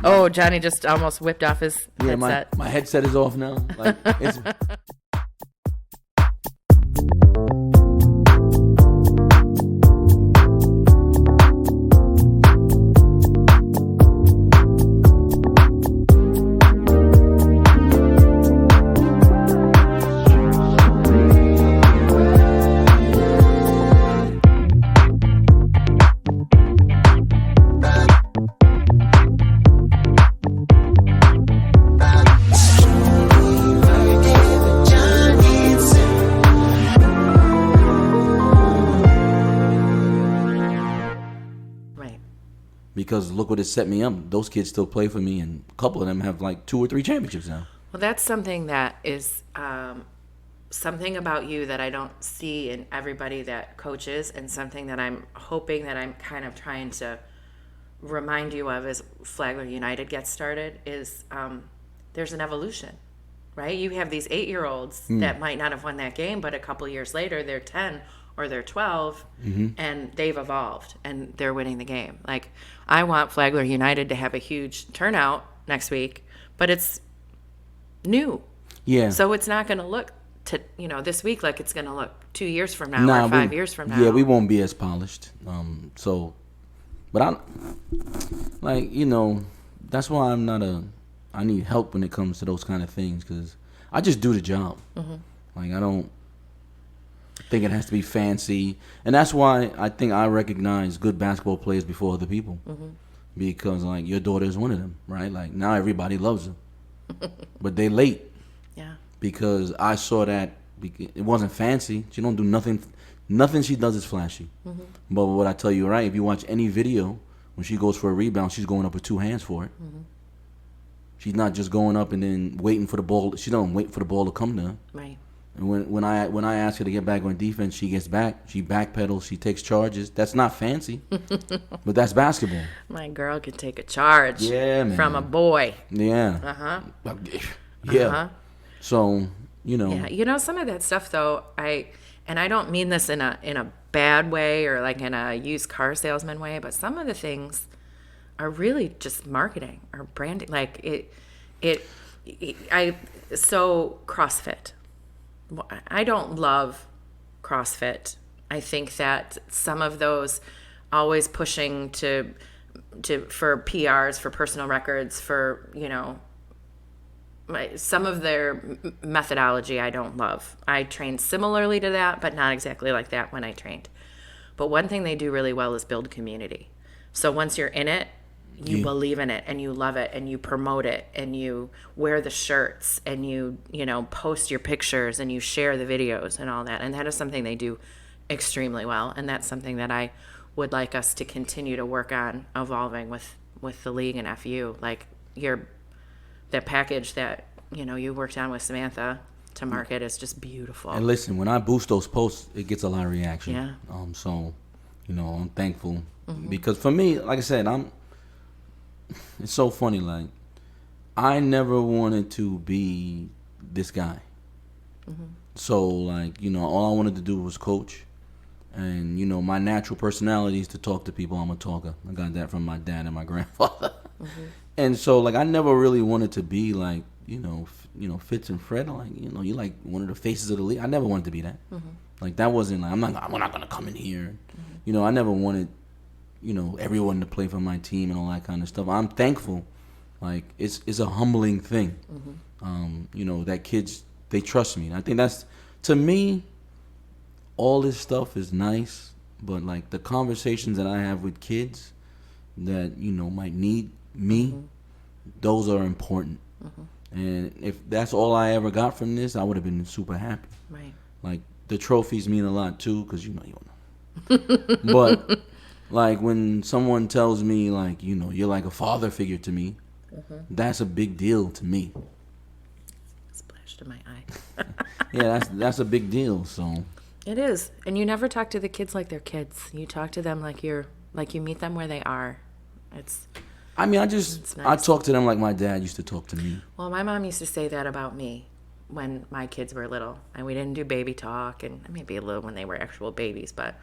Oh, Johnny just almost whipped off his headset. My headset is off now. Like, it's... Because look what it set me up. Those kids still play for me, and a couple of them have like 2 or 3 championships now. Well, that's something that is something about you that I don't see in everybody that coaches, and something that I'm hoping that I'm kind of trying to remind you of as Flagler United gets started is there's an evolution, right? You have these 8-year-olds that might not have won that game, but a couple years later they're 10 or they're 12 and they've evolved and they're winning the game. Like, I want Flagler United to have a huge turnout next week, but it's new. Yeah. So it's not going to look to, this week like it's going to look 2 years from now or 5 years from now. Yeah, we won't be as polished. But I, like, that's why I need help when it comes to those kind of things, because I just do the job. Like, I don't think it has to be fancy, and that's why I think I recognize good basketball players before other people, because like your daughter is one of them, right? Like, now everybody loves her, but they late, because I saw that it wasn't fancy. She don't do nothing she does is flashy. But what I tell you, right, if you watch any video, when she goes for a rebound, she's going up with 2 hands for it. She's not just going up and then waiting for the ball. She don't wait for the ball to come to her. Right. And when I ask her to get back on defense, she gets back. She backpedals. She takes charges. That's not fancy, but that's basketball. My girl can take a charge. Yeah, man. From a boy. Yeah. Yeah. So Yeah, some of that stuff though, I don't mean this in a bad way or like in a used car salesman way, but some of the things are really just marketing or branding. Like so CrossFit. I don't love CrossFit. I think that some of those always pushing for PRs, for personal records, for, some of their methodology I don't love. I trained similarly to that, but not exactly like that when I trained. But one thing they do really well is build community. So once you're in it, you believe in it and you love it and you promote it and you wear the shirts and you post your pictures and you share the videos and all that. And that is something they do extremely well. And that's something that I would like us to continue to work on evolving with the league and FU. Like that package that, you worked on with Samantha to market is just beautiful. And listen, when I boost those posts, it gets a lot of reaction. Yeah. So, I'm thankful because for me, like I said, it's so funny. Like, I never wanted to be this guy. So, like, all I wanted to do was coach. And, my natural personality is to talk to people. I'm a talker. I got that from my dad and my grandfather. And so, like, I never really wanted to be like, Fitz and Fred. Like, you're like one of the faces of the league. I never wanted to be that. Like, that wasn't like, we're not going to come in here. I never wanted everyone to play for my team and all that kind of stuff. I'm thankful. Like, it's a humbling thing. That kids, they trust me. And I think that's, to me, all this stuff is nice, but like the conversations that I have with kids that, might need me, those are important. And if that's all I ever got from this, I would have been super happy. Right. Like, the trophies mean a lot too, because you know. But like, when someone tells me, like, you're like a father figure to me, that's a big deal to me. Splashed in my eye. Yeah, that's a big deal. So it is. And you never talk to the kids like they're kids. You talk to them like you meet them where they are. Nice. I talk to them like my dad used to talk to me. Well, my mom used to say that about me when my kids were little. And we didn't do baby talk, and maybe a little when they were actual babies, but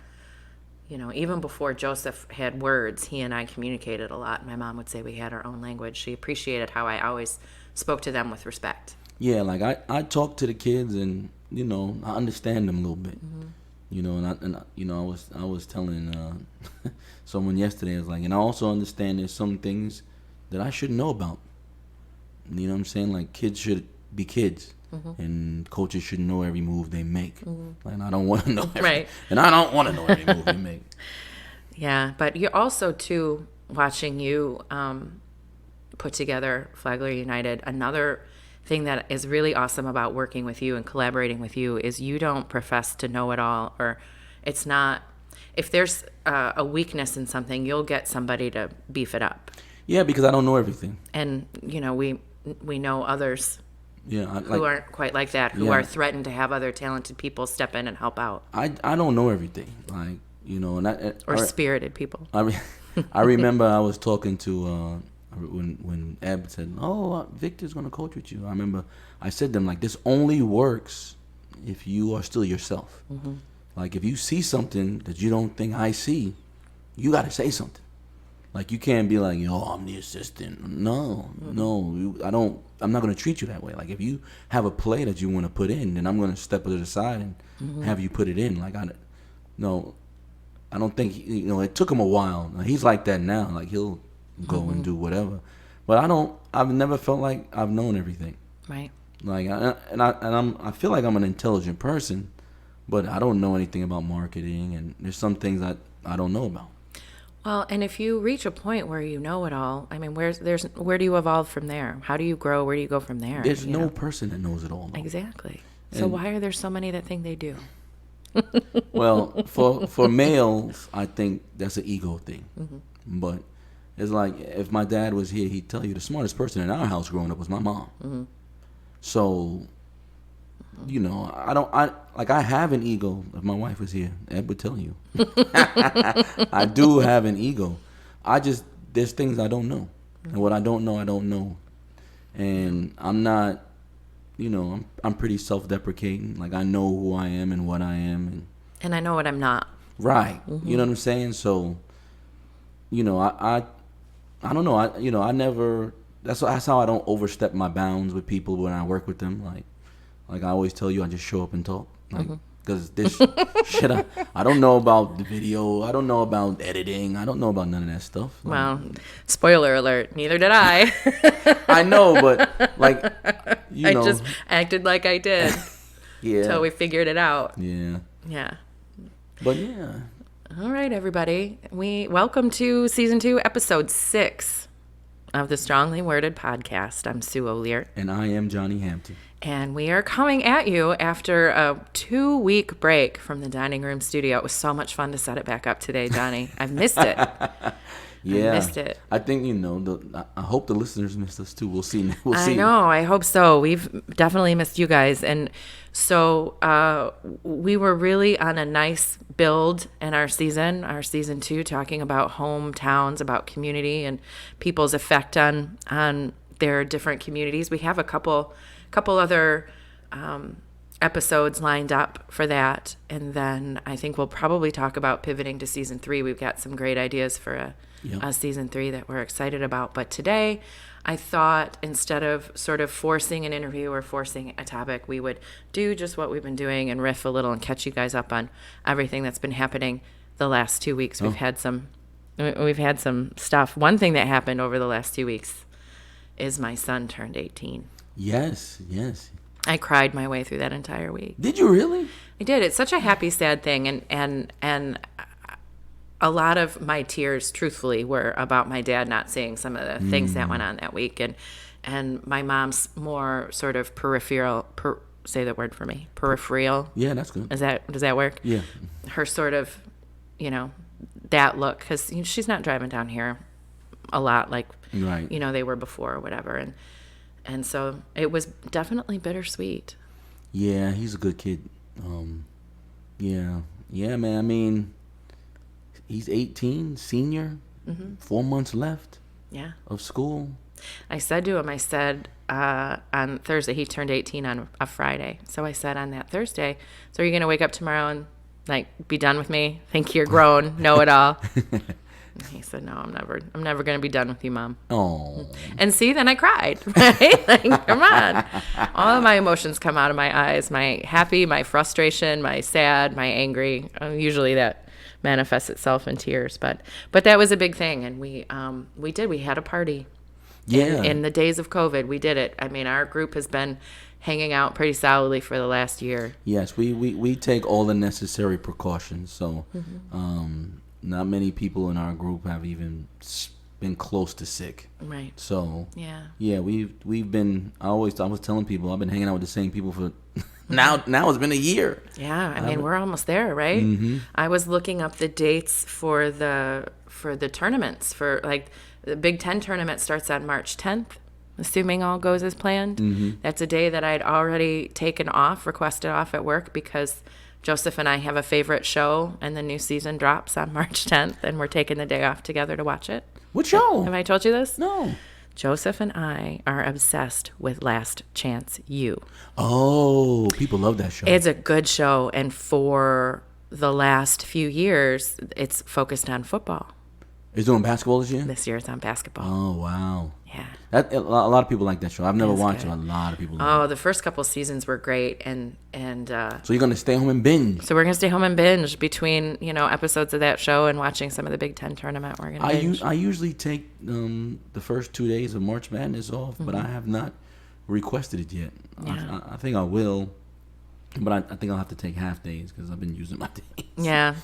even before Joseph had words, he and I communicated a lot. My mom would say we had our own language. She appreciated how I always spoke to them with respect. Yeah, like I talk to the kids, and I understand them a little bit. I was telling someone yesterday, I was like, and I also understand there's some things that I shouldn't know about. You know what I'm saying? Like, kids should be kids, and coaches should know every move they make. Like, I don't want to know Right. and I don't want to know every move they make. Yeah, but you're also, too, watching you put together Flagler United. Another thing that is really awesome about working with you and collaborating with you is you don't profess to know it all, or it's not, if there's a weakness in something, you'll get somebody to beef it up. Yeah, because I don't know everything. And, we know others Yeah, who aren't quite like that, who are threatened to have other talented people step in and help out. I don't know everything, like, or spirited people. I remember I was talking to when Eb said, "Oh, Victor's gonna coach with you." I remember I said to them, like, this only works if you are still yourself. Like, if you see something that you don't think I see, you got to say something. Like, you can't be like, I'm the assistant. No, I'm not going to treat you that way. Like, if you have a play that you want to put in, then I'm going to step to the side and have you put it in. Like, I don't think, it took him a while. He's like that now. Like, he'll go and do whatever. But I've never felt like I've known everything. Right. Like, I feel like I'm an intelligent person, but I don't know anything about marketing, and there's some things I don't know about. Well, and if you reach a point where you know it all, I mean, where do you evolve from there? How do you grow? Where do you go from there? There's no person that knows it all, though. Exactly. So why are there so many that think they do? Well, for males, I think that's an ego thing. But it's like, if my dad was here, he'd tell you the smartest person in our house growing up was my mom. So, I have an ego. If my wife was here, Ed would tell you. I do have an ego. There's things I don't know. And what I don't know, I don't know. And I'm not, I'm pretty self-deprecating. Like, I know who I am and what I am. And I know what I'm not. Right. You know what I'm saying? So, I don't know. I never, that's how I don't overstep my bounds with people when I work with them. Like I always tell you, I just show up and talk. Like, because this shit, I don't know about the video. I don't know about editing. I don't know about none of that stuff. Like, well, spoiler alert, neither did I. I know, but like, I just acted like I did. Yeah. Until we figured it out. Yeah. Yeah. But yeah. All right, everybody. Welcome to season 2, episode 6 of the Strongly Worded podcast. I'm Sue O'Lear. And I am Johnny Hampton. And we are coming at you after a 2-week break from the dining room studio. It was so much fun to set it back up today, Johnny. I've missed it. Yeah. I missed it. I think, I hope the listeners missed us too. We'll see. I know. I hope so. We've definitely missed you guys. And so we were really on a nice build in our season 2, talking about hometowns, about community and people's effect on their different communities. We have a couple other episodes lined up for that. And then I think we'll probably talk about pivoting to season 3. We've got some great ideas for a season 3 that we're excited about. But today, I thought instead of sort of forcing an interview or forcing a topic, we would do just what we've been doing and riff a little and catch you guys up on everything that's been happening the last 2 weeks. We've had some stuff. One thing that happened over the last 2 weeks is my son turned 18. Yes. I cried my way through that entire week. Did you really? I did. It's such a happy, sad thing, and a lot of my tears, truthfully, were about my dad not seeing some of the things that went on that week, and my mom's more sort of peripheral. Say the word for me. Peripheral. Yeah, that's good. Does that work? Yeah. Her sort of, that look, because she's not driving down here a lot like right. They were before or whatever, and so it was definitely bittersweet. Yeah, he's a good kid. Yeah, man. I mean, he's 18, senior, 4 months left. Yeah. Of school. I said to him, on Thursday, he turned 18 on a Friday. So I said on that Thursday, so are you going to wake up tomorrow and Like, be done with me. Think you're grown. Know it all. And he said, no, I'm never going to be done with you, Mom. Oh. And see, then I cried, right? Like, come on. All of my emotions come out of my eyes. My happy, my frustration, my sad, my angry. Usually that manifests itself in tears. But that was a big thing. And we had a party. Yeah. In the days of COVID, we did it. I mean, our group has been hanging out pretty solidly for the last year. Yes, we take all the necessary precautions. So, not many people in our group have even been close to sick. Right. So, yeah, we've been. I was telling people I've been hanging out with the same people for now it's been a year. Yeah, I mean we're almost there, right? Mm-hmm. I was looking up the dates for the tournaments for like the Big Ten tournament starts on March 10th. Assuming all goes as planned. Mm-hmm. That's a day that I'd already requested off at work because Joseph and I have a favorite show and the new season drops on March 10th and we're taking the day off together to watch it. What show? Have I told you this? No. Joseph and I are obsessed with Last Chance U. Oh, people love that show. It's a good show, and for the last few years, it's focused on football. It's doing basketball this year? This year it's on basketball. Oh, wow. Yeah. A lot of people like that show. I've never watched it. good. A lot of people like Oh, it. the first couple seasons were great, and So you're going to stay home and binge? so we're gonna stay home and binge between episodes of that show and watching some of the Big Ten tournament. We're gonna binge. I usually take the first 2 days of March Madness off, but I have not requested it yet. Yeah. I think I will, but I think I'll have to take half days because I've been using my days. Yeah,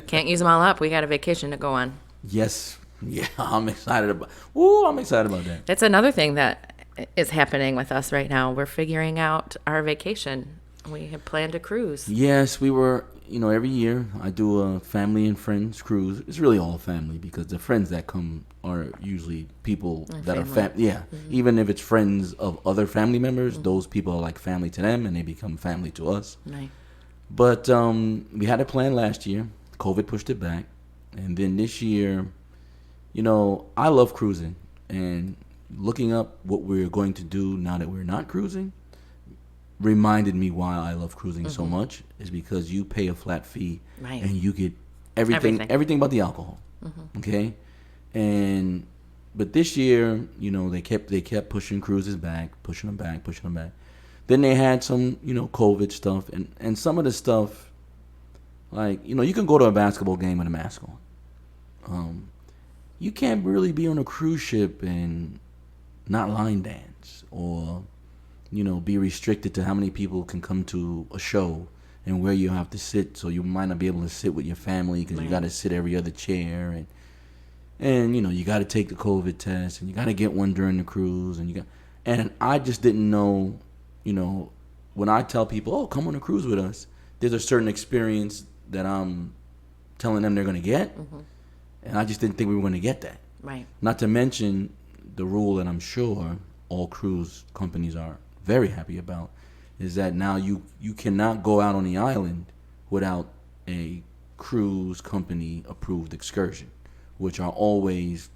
can't use them all up. We got a vacation to go on. Yes. Yeah, I'm excited about that. That's another thing that is happening with us right now. We're figuring out our vacation. We have planned a cruise. Yes, we were, every year I do a family and friends cruise. It's really all family because the friends that come are usually people that are family. Yeah, even if it's friends of other family members, those people are like family to them and they become family to us. Right. But we had a plan last year. COVID pushed it back. And then this year, I love cruising. And looking up what we're going to do now that we're not cruising reminded me why I love cruising so much is because you pay a flat fee Right. and you get everything but the alcohol. Okay? But this year, they kept pushing cruises back, pushing them back. Then they had some, COVID stuff and some of the stuff like, you can go to a basketball game with a mask on. You can't really be on a cruise ship and not line dance or, be restricted to how many people can come to a show and where you have to sit. So you might not be able to sit with your family because you got to sit every other chair and you got to take the COVID test and you got to get one during the cruise and I just didn't know, when I tell people, oh, come on a cruise with us, there's a certain experience that I'm telling them they're going to get. And I just didn't think we were going to get that. Right. Not to mention the rule that I'm sure all cruise companies are very happy about is that now you cannot go out on the island without a cruise company approved excursion, which are always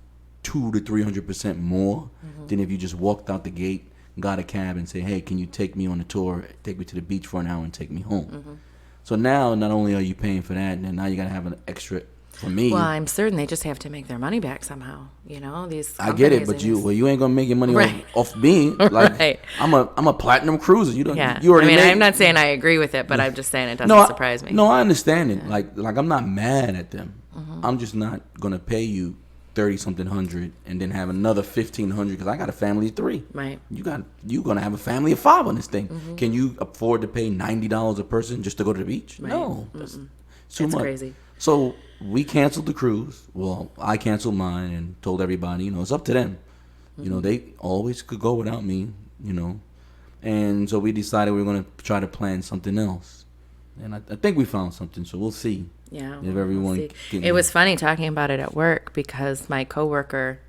200 to 300% more than if you just walked out the gate, got a cab and say, hey, can you take me on a tour, take me to the beach for an hour and take me home? So now not only are you paying for that, and now you got to have an extra. For me, well, I'm certain they just have to make their money back somehow. These. I get it, but you ain't gonna make your money Right. off me. Like Right. I'm a platinum cruiser. You don't. Yeah. You already. I'm not saying I agree with it, but I'm just saying it doesn't surprise me. No, I understand it. Like I'm not mad at them. I'm just not gonna pay you 30-something hundred and then have another 1,500 because I got a family of 3. Right. You gonna have a family of 5 on this thing. Can you afford to pay $90 a person just to go to the beach? Right. No, that's too much. Crazy. So we canceled the cruise. Well, I canceled mine and told everybody, it's up to them. They always could go without me, And so we decided we were going to try to plan something else. And I think we found something, so we'll see. Yeah. If everyone We'll see. It was funny talking about it at work because my coworker,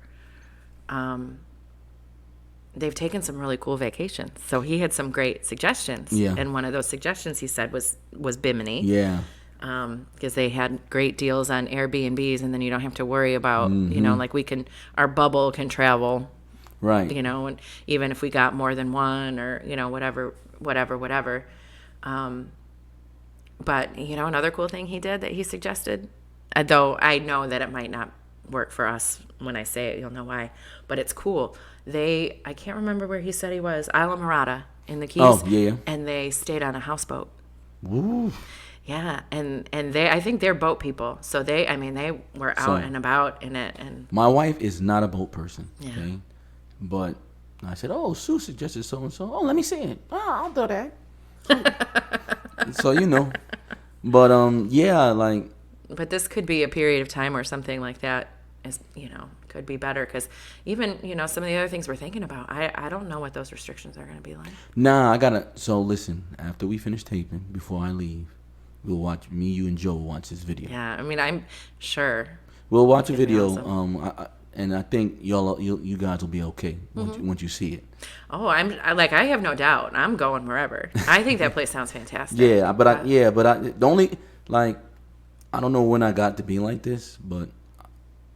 they've taken some really cool vacations. So he had some great suggestions. Yeah. And one of those suggestions he said was Bimini. Yeah. Because they had great deals on Airbnbs, and then you don't have to worry about, like our bubble can travel, Right. and even if we got more than one or, whatever. But, another cool thing he did that he suggested, though I know that it might not work for us when I say it, you'll know why, but it's cool. I can't remember where he said he was, Isla Morada in the Keys. Oh, yeah. And they stayed on a houseboat. Woo. Yeah, and I think they're boat people. So they were out and about in it. And my wife is not a boat person. Yeah. Okay? But I said, oh, Sue suggested so-and-so. Oh, let me see it. Oh, I'll do that. So, But, But this could be a period of time where something like that is, could be better. Because even, some of the other things we're thinking about, I don't know what those restrictions are going to be like. Nah, so listen, after we finish taping, before I leave, we'll watch, me, you, and Joe will watch this video. Yeah, I'm sure. We'll watch a video, awesome. and I think you guys will be okay once you see it. Oh, I have no doubt. I'm going wherever. I think that place sounds fantastic. Yeah, but the only, I don't know when I got to be like this, but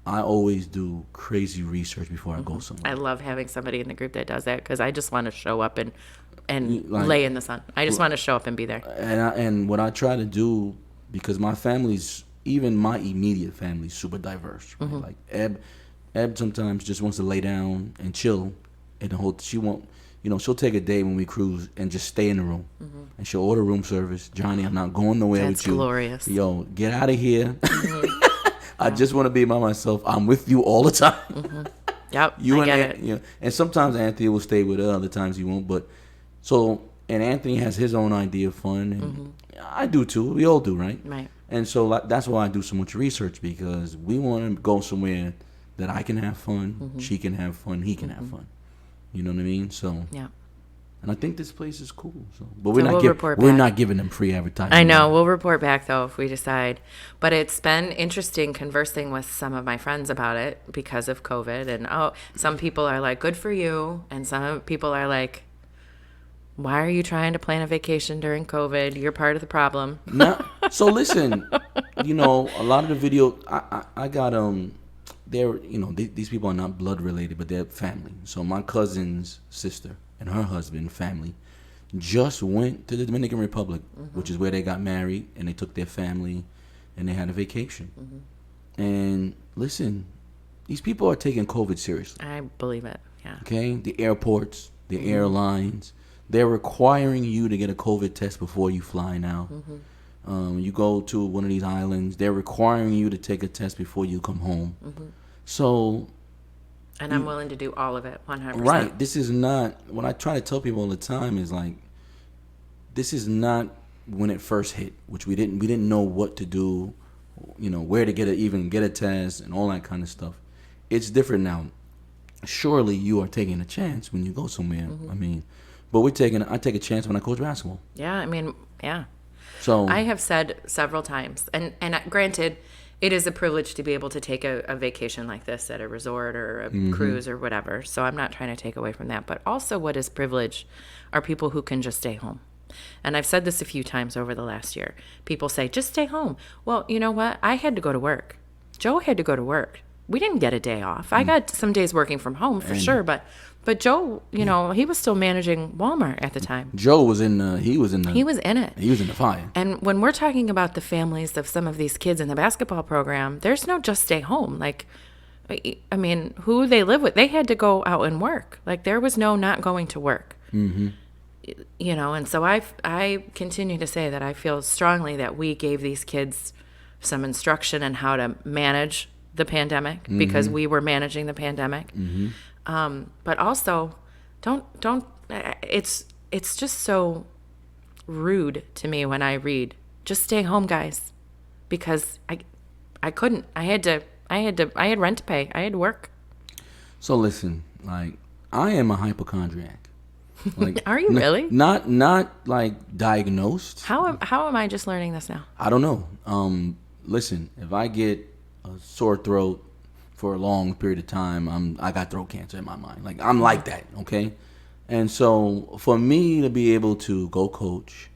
I always do crazy research before I go somewhere. I love having somebody in the group that does that because I just want to show up and lay in the sun. I just want to show up and be there. And what I try to do, because my family's, even my immediate family's super diverse. Right? Like Eb sometimes just wants to lay down and chill in the hotel. She won't, she'll take a day when we cruise and just stay in the room. And she'll order room service. Johnny, I'm not going nowhere with you. That's glorious. Yo, get out of here. I just want to be by myself. I'm with you all the time. Yep, I get it. And sometimes Anthony will stay with her, other times he won't. But and Anthony has his own idea of fun, and I do too. We all do, right? Right. And so that's why I do so much research, because we want to go somewhere that I can have fun, she can have fun, he can have fun. You know what I mean? So yeah. And I think this place is cool. So, but we're not giving them free advertising. I know. We'll report back though if we decide. But it's been interesting conversing with some of my friends about it because of COVID. And some people are like, "Good for you," and some people are like, "Why are you trying to plan a vacation during COVID? You're part of the problem." So listen, a lot of the video I got they're these people are not blood related, but they're family. So my cousin's sister and her husband family just went to the Dominican Republic, which is where they got married, and they took their family and they had a vacation. And listen, these people are taking COVID seriously. I believe it. Yeah. Okay, the airports, the airlines, they're requiring you to get a COVID test before you fly now. You go to one of these islands, they're requiring you to take a test before you come home. So, and I'm willing to do all of it, 100%. Right. This is not, what I try to tell people all the time is like, this is not when it first hit, which we didn't know what to do, where to get a test and all that kind of stuff. It's different now. Surely you are taking a chance when you go somewhere. But I take a chance when I coach basketball. Yeah, yeah. So I have said several times, and granted, it is a privilege to be able to take a vacation like this at a resort or a cruise or whatever. So I'm not trying to take away from that. But also what is privilege are people who can just stay home. And I've said this a few times over the last year. People say, just stay home. Well, you know what? I had to go to work. Joe had to go to work. We didn't get a day off. I got some days working from home for sure, but Joe, he was still managing Walmart at the time. Joe was in it. He was in the fire. And when we're talking about the families of some of these kids in the basketball program, there's no just stay home. Like, who they live with, they had to go out and work. Like, there was no not going to work. And so I continue to say that I feel strongly that we gave these kids some instruction on how to manage the pandemic because we were managing the pandemic. But also don't it's just so rude to me when I read just stay home, guys, because I couldn't. I had rent to pay. I had to work. So listen, like, I am a hypochondriac. Like, are you really? Not like diagnosed. How am I just learning this now? I don't know. Listen, if I get a sore throat for a long period of time, I got throat cancer in my mind. Like, I'm like that, okay? And so for me to be able to go coach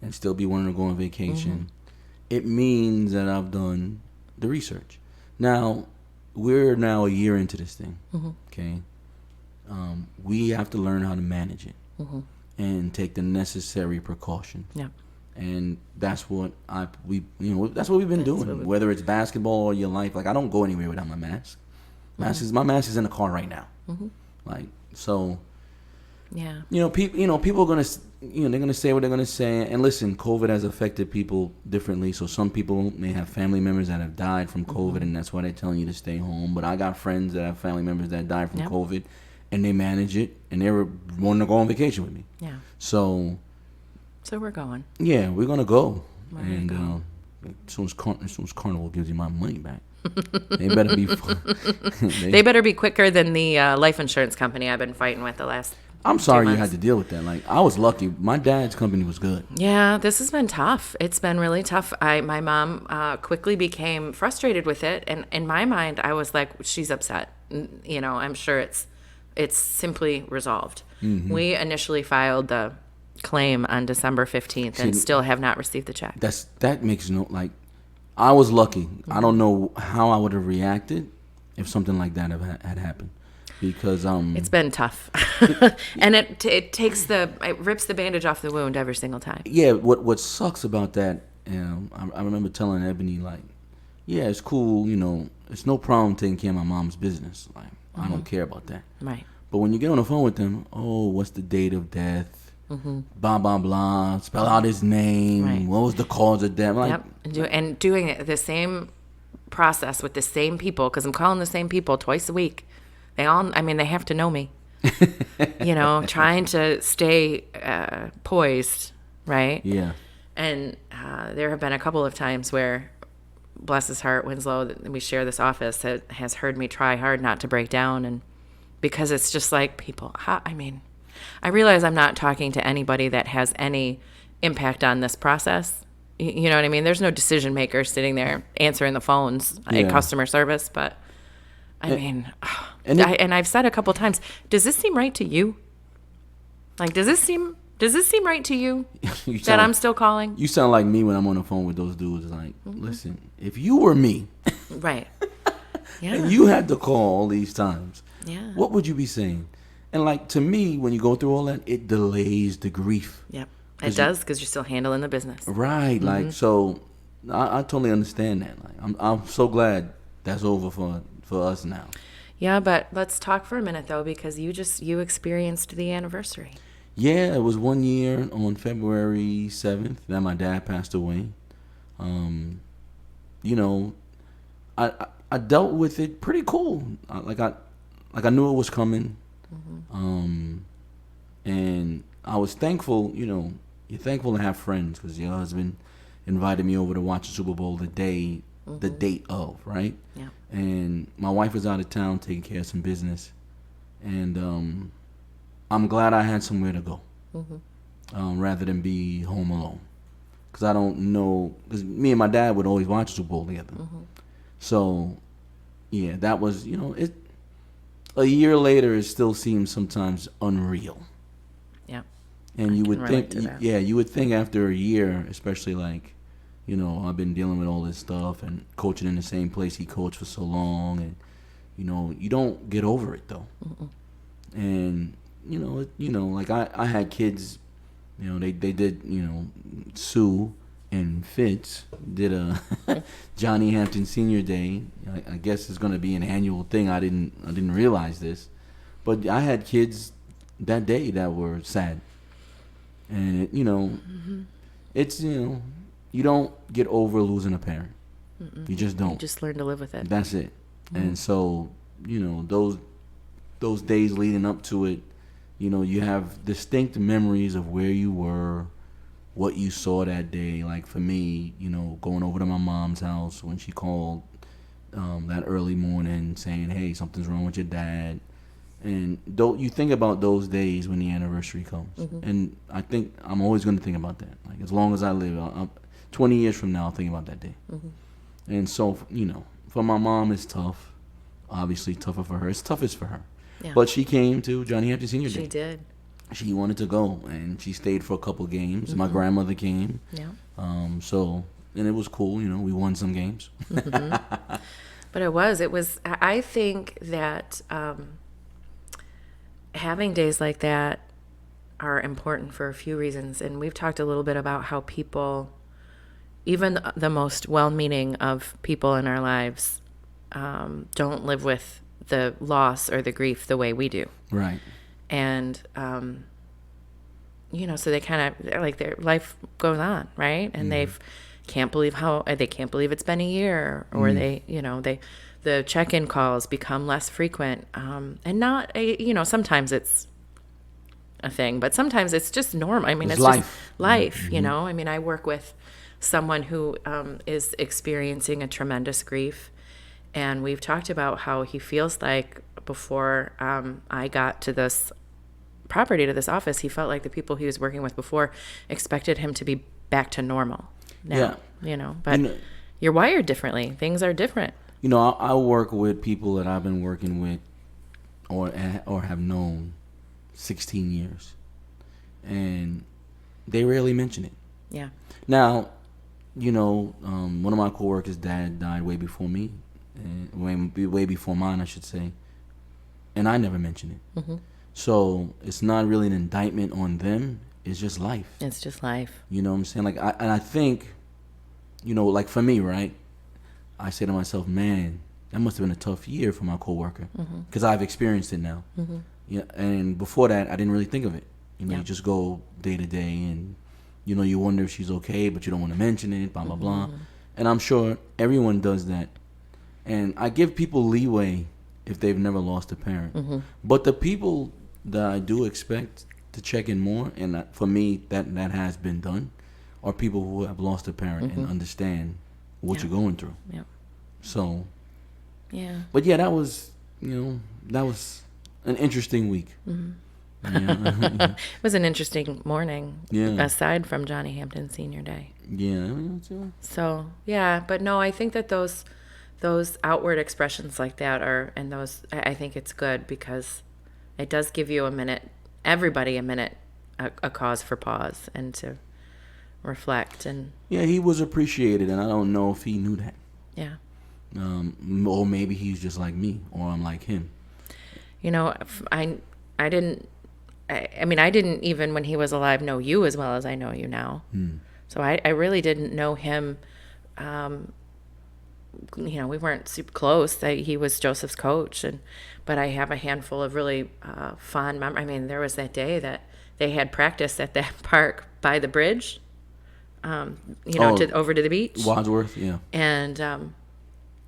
and still be wanting to go on vacation, it means that I've done the research. Now, we're now a year into this thing, okay? We have to learn how to manage it and take the necessary precautions. Yeah. And that's what that's what we've been doing. Whether it's basketball or your life, like I don't go anywhere without my mask. My mask is in the car right now. Like so. Yeah. People are gonna, they're gonna say what they're gonna say. And listen, COVID has affected people differently. So some people may have family members that have died from COVID, and that's why they're telling you to stay home. But I got friends that have family members that died from COVID, and they manage it, and they were wanting to go on vacation with me. Yeah. So we're going. Yeah, we're gonna go. And as soon as Carnival gives you my money back, they better be. They better be quicker than the life insurance company I've been fighting with the last. I'm sorry you had to deal with that. Like I was lucky. My dad's company was good. Yeah, this has been tough. It's been really tough. My mom quickly became frustrated with it, and in my mind, I was like, she's upset. I'm sure it's simply resolved. We initially filed the claim on December 15th and still have not received the check. That makes I was lucky. I don't know how I would have reacted if something like that had happened, because it's been tough. And it rips the bandage off the wound every single time. Yeah, what sucks about that, I remember telling Ebony, like, yeah, it's cool, it's no problem taking care of my mom's business. Like, I don't care about that. Right. But when you get on the phone with them, what's the date of death? Blah blah blah. Spell out his name. Right. What was the cause of death? Like, and doing it the same process with the same people, because I'm calling the same people twice a week. They have to know me. Trying to stay poised, right? Yeah. And there have been a couple of times where, bless his heart, Winslow, we share this office, has heard me try hard not to break down, and because it's just like people. I realize I'm not talking to anybody that has any impact on this process. You know what I mean? There's no decision maker sitting there answering the phones at customer service. But and I've said a couple times, does this seem right to you? Like, does this seem right to you that I'm still calling? You sound like me when I'm on the phone with those dudes. Like, listen, if you were me, right? Yeah. And you had to call all these times, what would you be saying? And like, to me, when you go through all that, it delays the grief. Yep, it does, because you're still handling the business. Right. Like, so I totally understand that. Like, I'm so glad that's over for us now. Yeah, but let's talk for a minute though, because you experienced the anniversary. Yeah, it was 1 year on February 7th that my dad passed away. I dealt with it pretty cool. I knew it was coming. And I was thankful, you're thankful to have friends, because your husband invited me over to watch the Super Bowl the date of, right? Yeah. And my wife was out of town taking care of some business. And I'm glad I had somewhere to go, rather than be home alone. Because I don't know, because me and my dad would always watch the Super Bowl together. So, yeah, that was, a year later, it still seems sometimes unreal. Yeah. And you would think, you would think after a year, especially like, I've been dealing with all this stuff and coaching in the same place he coached for so long, and you don't get over it though. And like I had kids, they did, Sue and Fitz did a Johnny Hampton Senior Day. I guess it's going to be an annual thing. I didn't realize this, but I had kids that day that were sad, and it's you don't get over losing a parent. You just don't. You just learn to live with it. That's it. And so those days leading up to it, you have distinct memories of where you were, what you saw that day. Like for me, going over to my mom's house when she called that early morning saying, hey, something's wrong with your dad. And you think about those days when the anniversary comes. And I think I'm always going to think about that. Like, as long as I live, 20 years from now, I'll think about that day. And so, for my mom, it's tough. Obviously tougher for her. It's toughest for her. Yeah. But she came to Johnny Hampton Senior Day. She did. She wanted to go, and she stayed for a couple games. My grandmother came. Yeah. And it was cool. We won some games. But it was. I think that having days like that are important for a few reasons. And we've talked a little bit about how people, even the most well-meaning of people in our lives, don't live with the loss or the grief the way we do. Right. And, so they kind of, like, their life goes on, right? And they can't believe it's been a year, or the check-in calls become less frequent. And not, sometimes it's a thing, but sometimes it's just normal. I mean, it's life. Just life, I mean, I work with someone who is experiencing a tremendous grief, and we've talked about how he feels like before I got to this property, to this office, he felt like the people he was working with before expected him to be back to normal now, but you're wired differently. Things are different. I work with people that I've been working with or have known 16 years, and they rarely mention it. Yeah. Now, one of my coworkers' dad died way before me, and way before mine, I should say, and I never mentioned it. Mm-hmm. So it's not really an indictment on them. It's just life. It's just life. You know what I'm saying? Like, I think, like for me, right? I say to myself, man, that must have been a tough year for my coworker, because I've experienced it now. Mm-hmm. Yeah, and before that, I didn't really think of it. You just go day to day, and you wonder if she's okay, but you don't want to mention it. Blah blah blah. And I'm sure everyone does that. And I give people leeway if they've never lost a parent. But the people that I do expect to check in more, and for me, that has been done, are people who have lost a parent and understand what you're going through. Yeah. So. Yeah. But yeah, that was an interesting week. It was an interesting morning. Yeah. Aside from Johnny Hampton Senior Day. Yeah. So but no, I think that those outward expressions like that I think it's good, because it does give you everybody a minute, a cause for pause and to reflect. And yeah, he was appreciated, and I don't know if he knew that. Yeah. Or maybe he's just like me, or I'm like him. I didn't even when he was alive know you as well as I know you now. So I really didn't know him. We weren't super close. He was Joseph's coach, but I have a handful of really fond memories. I mean, there was that day that they had practice at that park by the bridge, over to the beach. Wadsworth, yeah. And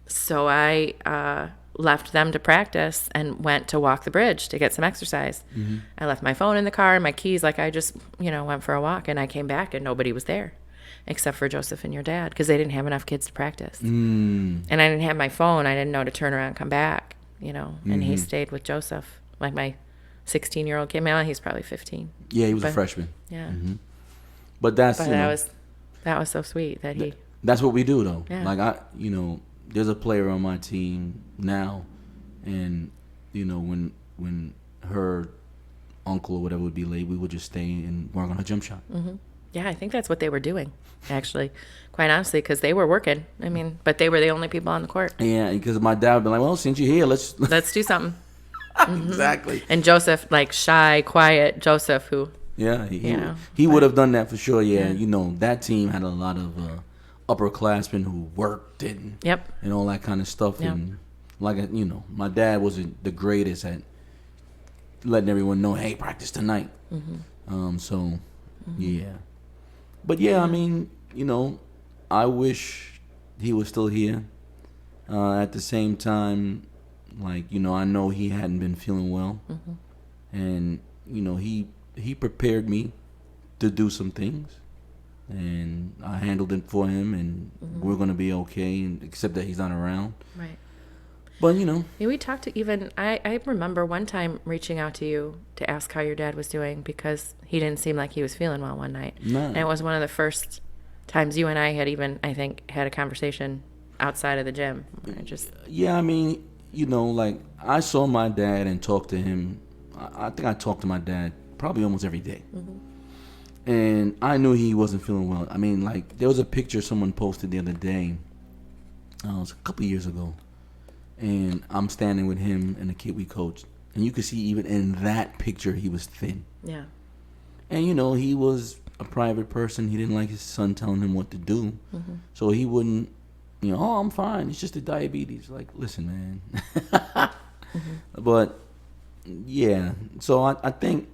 so I left them to practice and went to walk the bridge to get some exercise. I left my phone in the car and my keys. Like, I just, went for a walk, and I came back and nobody was there except for Joseph and your dad, because they didn't have enough kids to practice. And I didn't have my phone. I didn't know to turn around and come back, and he stayed with Joseph. Like, my 16-year-old came out, he's probably 15. Yeah, he was a freshman. Yeah. But that was so sweet that he... That's what we do, though. Yeah. Like, there's a player on my team now, and when her uncle or whatever would be late, we would just stay and work on her jump shot. Yeah, I think that's what they were doing, actually, quite honestly, because they were working. I mean, but they were the only people on the court. Yeah, because my dad would be like, well, since you're here, let's do something. Exactly. And Joseph, like, shy, quiet Joseph, who... Yeah, he would have done that for sure. Yeah, that team had a lot of upperclassmen who worked and all that kind of stuff. Yep. And like, my dad wasn't the greatest at letting everyone know, hey, practice tonight. Yeah. But yeah, I mean, I wish he was still here. At the same time, like, I know he hadn't been feeling well. And, he prepared me to do some things. And I handled it for him, and we're going to be okay, and except that he's not around. Right. But, Yeah, we talked to I remember one time reaching out to you to ask how your dad was doing, because he didn't seem like he was feeling well one night. No. And it was one of the first times you and I had even, I think, had a conversation outside of the gym. Yeah, I mean, like, I saw my dad and talked to him. I think I talked to my dad probably almost every day. And I knew he wasn't feeling well. I mean, like, there was a picture someone posted the other day. It was a couple years ago. And I'm standing with him and the kid we coached. And you could see even in that picture he was thin. Yeah. And, he was a private person. He didn't like his son telling him what to do. So he wouldn't, oh, I'm fine. It's just the diabetes. Like, listen, man. But, yeah. So I think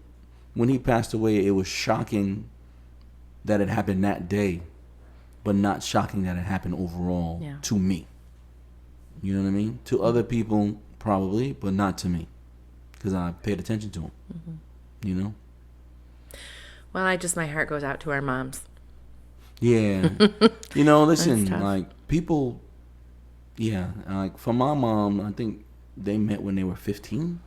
when he passed away, it was shocking that it happened that day, but not shocking that it happened overall to me. You know what I mean? To other people, probably, but not to me, because I paid attention to him. Well, my heart goes out to our moms. Yeah. Listen, like, people, like, for my mom, I think they met when they were 15.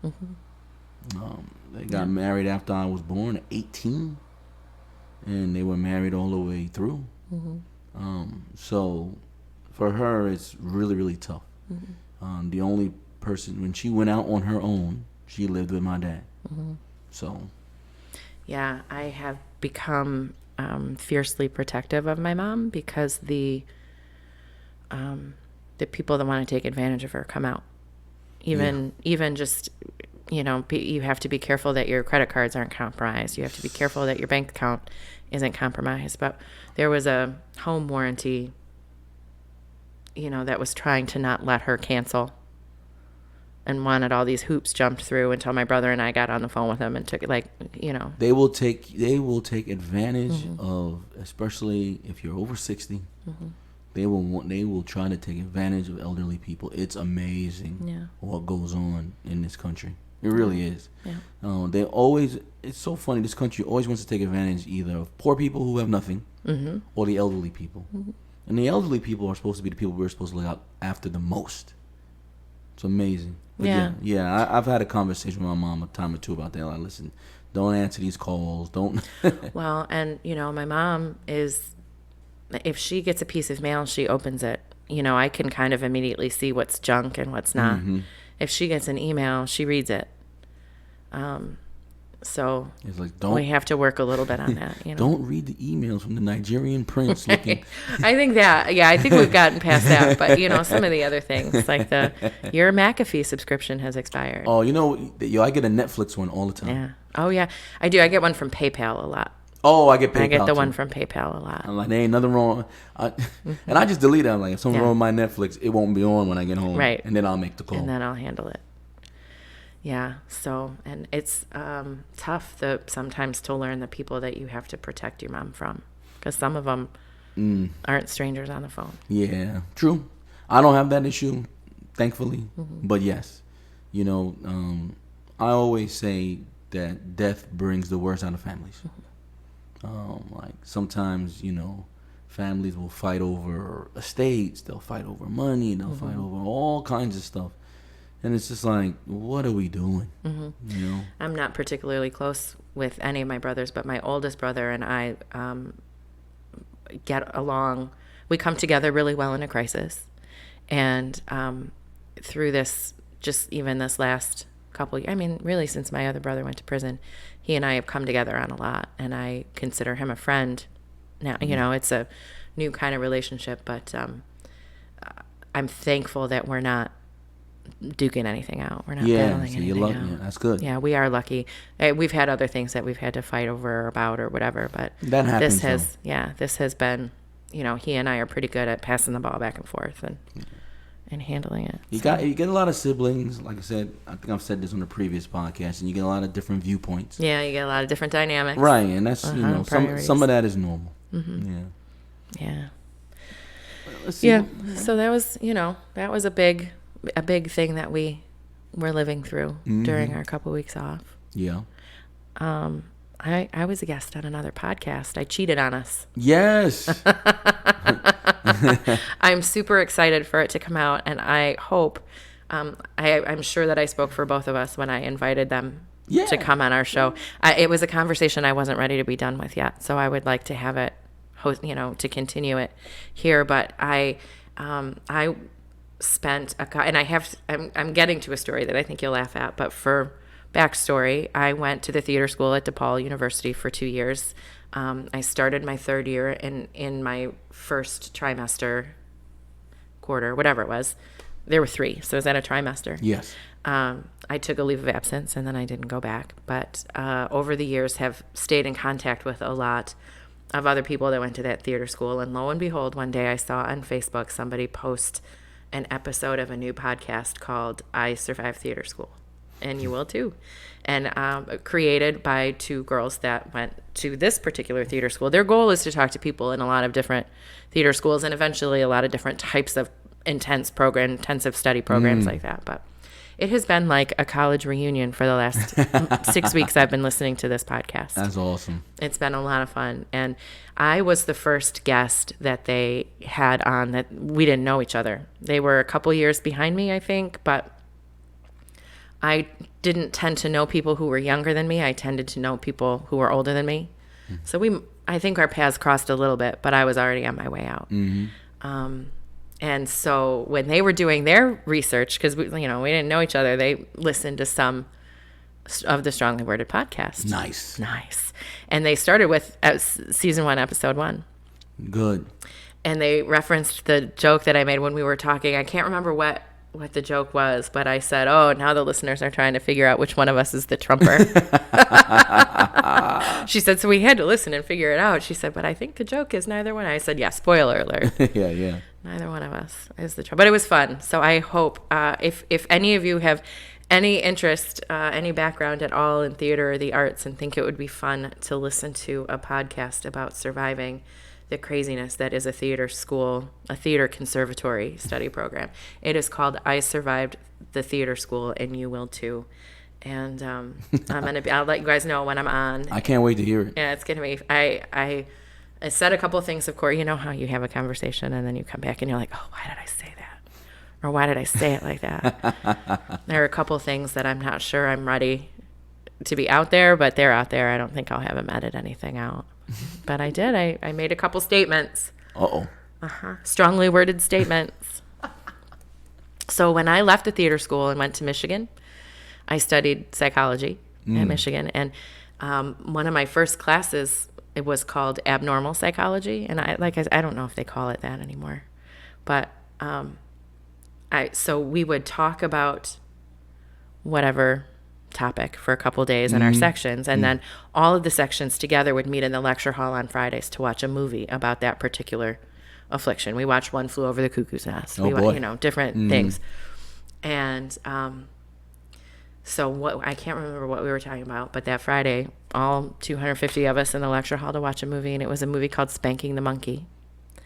They got married after I was born at 18, and they were married all the way through. So for her, it's really, really tough. The only person, when she went out on her own, she lived with my dad. So. Yeah, I have become fiercely protective of my mom because the people that want to take advantage of her come out. Even just, you have to be careful that your credit cards aren't compromised. You have to be careful that your bank account isn't compromised. But there was a home warranty, that was trying to not let her cancel and wanted all these hoops jumped through until my brother and I got on the phone with him and took it, They will take advantage of, especially if you're over 60. They will try to take advantage of elderly people. It's amazing what goes on in this country. It really is. It's so funny. This country always wants to take advantage either of poor people who have nothing or the elderly people. And the elderly people are supposed to be the people we're supposed to look out after the most. It's amazing. But I've had a conversation with my mom a time or two about that. Like, listen, don't answer these calls. Don't. Well, and, my mom is, if she gets a piece of mail, she opens it. I can kind of immediately see what's junk and what's not. If she gets an email, she reads it. So it's like, we have to work a little bit on that. Don't read the emails from the Nigerian prince. Looking. I think I think we've gotten past that. But, some of the other things, like your McAfee subscription has expired. Oh, I get a Netflix one all the time. Yeah. Oh, yeah. I do. I get one from PayPal a lot. Oh, I get PayPal. I get the too. one from PayPal a lot. I'm like, there ain't nothing wrong. And I just delete it. I'm like, if something wrong with my Netflix, it won't be on when I get home. Right. And then I'll make the call. And then I'll handle it. Yeah. So, and it's tough sometimes to learn the people that you have to protect your mom from, because some of them aren't strangers on the phone. Yeah, true. I don't have that issue, thankfully. But yes, I always say that death brings the worst out of families. Like, sometimes, families will fight over estates, they'll fight over money, they'll fight over all kinds of stuff. And it's just like, what are we doing? I'm not particularly close with any of my brothers, but my oldest brother and I get along. We come together really well in a crisis. And through this, just even this last couple, really since my other brother went to prison, he and I have come together on a lot. And I consider him a friend now. It's a new kind of relationship, but I'm thankful that we're not duking anything out. We're not battling anything you're lucky. out. Yeah, that's good. Yeah, we are lucky. We've had other things that we've had to fight over or about or whatever, but that happens. This has been, he and I are pretty good at passing the ball back and forth and handling it. You get a lot of siblings. Like I said, I think I've said this on the previous podcast, and you get a lot of different viewpoints. Yeah, you get a lot of different dynamics. Right, and that's some of that is normal. Yeah. Let's see. Yeah. So that was a big thing that we were living through during our couple weeks off. Yeah. I was a guest on another podcast. I cheated on us. Yes. I'm super excited for it to come out, and I hope, I'm sure that I spoke for both of us when I invited them to come on our show. It was a conversation I wasn't ready to be done with yet, so I would like to have it, to continue it here. But I spent I'm getting to a story that I think you'll laugh at, but for backstory, I went to the theater school at DePaul University for 2 years. I started my third year in my first trimester, quarter, whatever it was. There were 3, so is that a trimester? Yes. I took a leave of absence and then I didn't go back. But over the years have stayed in contact with a lot of other people that went to that theater school. And lo and behold, one day I saw on Facebook somebody post an episode of a new podcast called I Survived Theater School. And you will too. And created by two girls that went to this particular theater school. Their goal is to talk to people in a lot of different theater schools and eventually a lot of different types of intensive study programs like that. But it has been like a college reunion for the last 6 weeks I've been listening to this podcast. That's awesome. It's been a lot of fun. And I was the first guest that they had on that we didn't know each other. They were a couple years behind me, I think, but I didn't tend to know people who were younger than me. I tended to know people who were older than me. So I think our paths crossed a little bit, but I was already on my way out. And so when they were doing their research, because we didn't know each other, they listened to some of the Strongly Worded podcast. Nice. And they started with season 1, episode 1. Good. And they referenced the joke that I made when we were talking. I can't remember what the joke was, but I said, oh, now the listeners are trying to figure out which one of us is the trumper. She said, so we had to listen and figure it out. She said, but I think the joke is neither one. I said, yeah, spoiler alert. Yeah. Neither one of us is the trumper. But it was fun. So I hope if any of you have any interest, any background at all in theater or the arts and think it would be fun to listen to a podcast about surviving the craziness that is a theater school, a theater conservatory study program. It is called I Survived the Theater School, and you will too. And I'll let you guys know when I'm on. I can't wait to hear it. Yeah, it's gonna be. I said a couple of things. Of course, you know how you have a conversation and then you come back and you're like, oh, why did I say that? Or why did I say it like that? There are a couple of things that I'm not sure I'm ready to be out there, but they're out there. I don't think I'll have them edit anything out. But I did. I made a couple statements. Strongly worded statements. So when I left the theater school and went to Michigan, I studied psychology at Michigan. And one of my first classes, it was called abnormal psychology. And I don't know if they call it that anymore. But so we would talk about whatever topic for a couple of days in our sections, and then all of the sections together would meet in the lecture hall on Fridays to watch a movie about that particular affliction. We watched One Flew Over the Cuckoo's Nest. Different things. And so I can't remember what we were talking about, but that Friday, all 250 of us in the lecture hall to watch a movie, and it was a movie called Spanking the Monkey.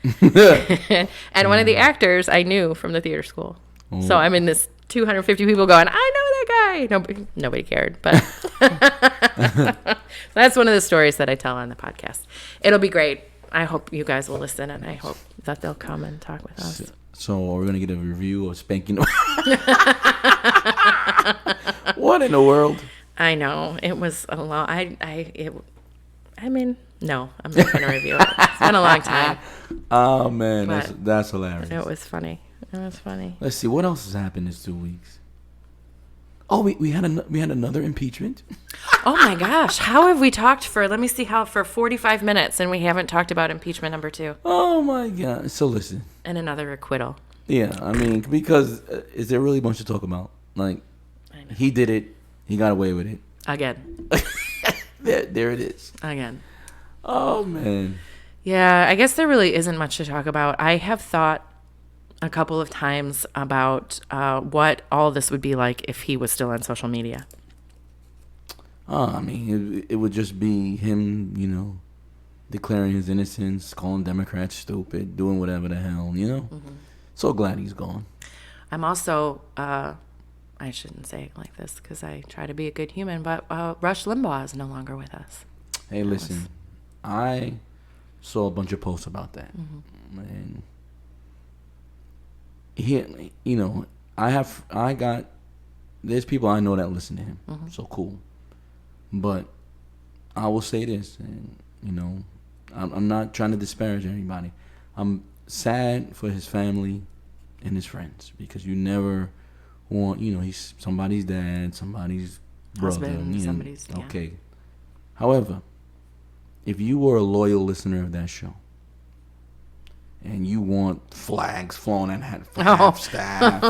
And one of the actors I knew from the theater school. So I'm in this 250 people going, I know that guy. Nobody cared, but that's one of the stories that I tell on the podcast. It'll be great. I hope you guys will listen, and I hope that they'll come and talk with us. So are we gonna get a review of Spanking? What in the world? I know it was a long. No, I'm not gonna review it. It's been a long time. Oh man, that's hilarious. It was funny. Let's see what else has happened this 2 weeks. Oh, we had another impeachment. Oh my gosh, how have we talked for 45 minutes and we haven't talked about impeachment number 2? Oh my God. So listen. And another acquittal. Yeah, I mean, because is there really much to talk about? Like, he did it. He got away with it. Again. There it is. Again. Oh man. Yeah, I guess there really isn't much to talk about. I have thought a couple of times about what all this would be like if he was still on social media. I mean, it would just be him, declaring his innocence, calling Democrats stupid, doing whatever the hell, So glad he's gone. I'm also, I shouldn't say it like this because I try to be a good human, but Rush Limbaugh is no longer with us. Hey, listen, I saw a bunch of posts about that. And there's people I know that listen to him. So cool. But I will say this, and I'm not trying to disparage anybody. I'm sad for his family and his friends because you never want, he's somebody's dad, somebody's brother, husband, somebody's okay. However, if you were a loyal listener of that show, and you want flags flown at half staff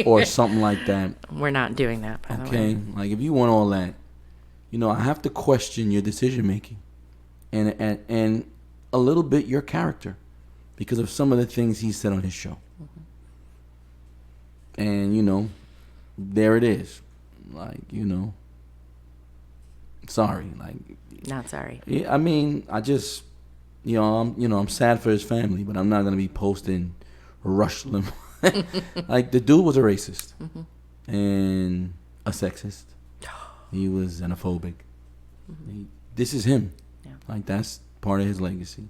or something like that. We're not doing that, by the way. Okay, like if you want all that, I have to question your decision making, and a little bit your character, because of some of the things he said on his show. And there it is. Like, sorry. Like, not sorry. Yeah, I mean, I just, I'm sad for his family, but I'm not gonna be posting Rush Limbaugh. Like, the dude was a racist and a sexist. He was xenophobic. This is him. Yeah. Like, that's part of his legacy.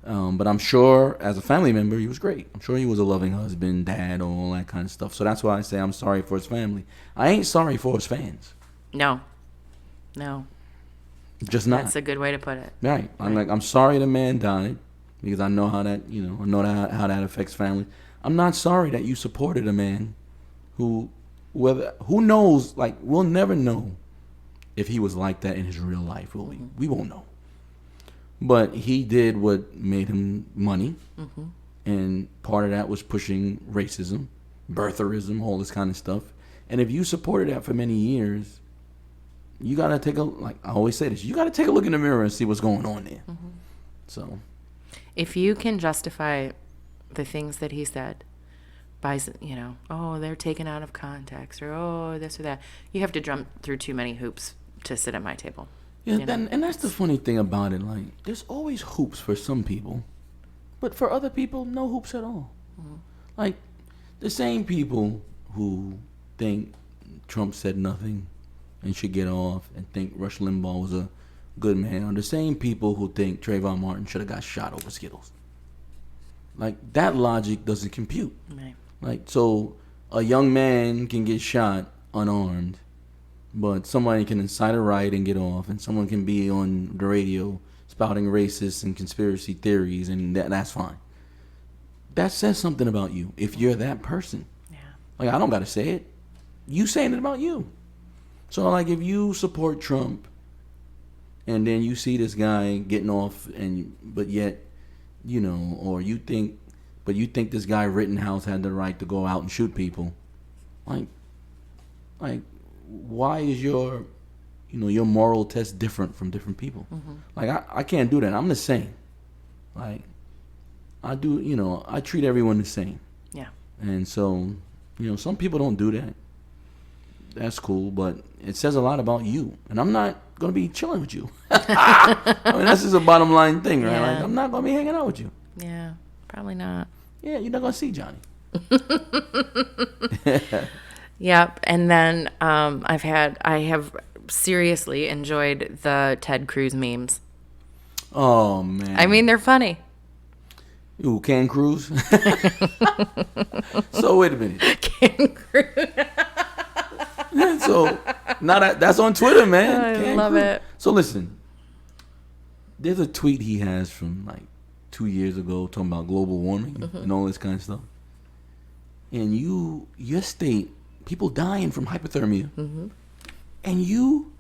But I'm sure, as a family member, he was great. I'm sure he was a loving husband, dad, all that kind of stuff. So that's why I say I'm sorry for his family. I ain't sorry for his fans. No. Just not. That's a good way to put it. Right. I'm sorry the man died, because I know how that, how that affects family. I'm not sorry that you supported a man who knows, like, we'll never know if he was like that in his real life, will we? We won't know. But he did what made him money, and part of that was pushing racism, birtherism, all this kind of stuff. And if you supported that for many years, you got to like I always say this, you got to take a look in the mirror and see what's going on there. So, if you can justify the things that he said by, they're taken out of context, or this or that, you have to jump through too many hoops to sit at my table. Yeah, and that's the funny thing about it. Like, there's always hoops for some people, but for other people, no hoops at all. Like, the same people who think Trump said nothing and should get off, and think Rush Limbaugh was a good man, are the same people who think Trayvon Martin should have got shot over Skittles. Like, that logic doesn't compute. Right. Like, so a young man can get shot unarmed, but somebody can incite a riot and get off, and someone can be on the radio spouting racist and conspiracy theories, and that's fine. That says something about you if you're that person. Yeah. Like, I don't got to say it. You saying it about you. So, like, if you support Trump and then you see this guy getting off, but yet, or you think this guy Rittenhouse had the right to go out and shoot people, like, why is your moral test different from different people? Like, I can't do that. I'm the same. Like, I do, I treat everyone the same. Yeah. And so, some people don't do that. That's cool, but it says a lot about you. And I'm not going to be chilling with you. I mean, that's just a bottom line thing, right? Yeah. Like, I'm not going to be hanging out with you. Yeah, probably not. Yeah, you're not going to see Johnny. Yep. And then I have seriously enjoyed the Ted Cruz memes. Oh, man. I mean, they're funny. Ooh, Can Cruz? So, wait a minute. Can Cruz. So, that's on Twitter, man. I love it. So, listen. There's a tweet he has from, like, 2 years ago talking about global warming and all this kind of stuff. And your state, people dying from hypothermia, and you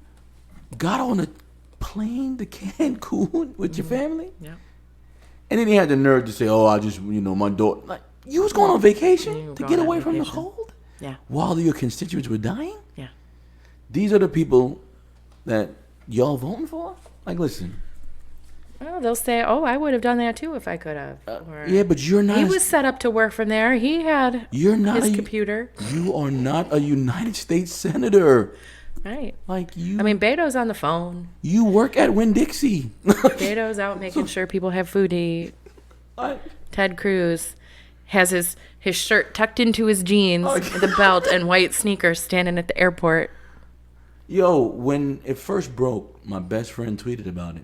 got on a plane to Cancun with your family? Yeah. And then he had the nerve to say, oh, I just, my daughter. Like, you was going on vacation to get away from the cold? Yeah. While your constituents were dying? Yeah. These are the people that y'all voting for? Like, listen. Well, they'll say, oh, I would have done that too if I could have. Yeah, but you're not. He was set up to work from there. He had his computer. You are not a United States senator. Right. Like, you. I mean, Beto's on the phone. You work at Winn-Dixie. Beto's out making sure people have food to eat. Ted Cruz has his shirt tucked into his jeans, the belt, and white sneakers standing at the airport. Yo, when it first broke, my best friend tweeted about it.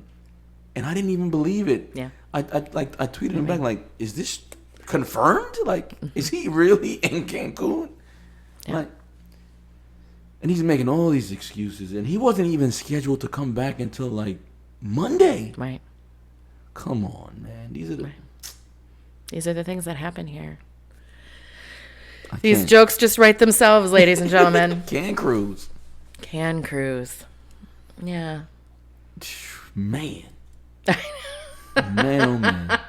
And I didn't even believe it. Yeah. I tweeted him back, like, is this confirmed? Like, is he really in Cancun? Yeah. Like, and he's making all these excuses, and he wasn't even scheduled to come back until, like, Monday. Right. Come on, man. These are the things that happen here. These jokes just write themselves, ladies and gentlemen. Can Cruz. Yeah. Man. Man, oh, man.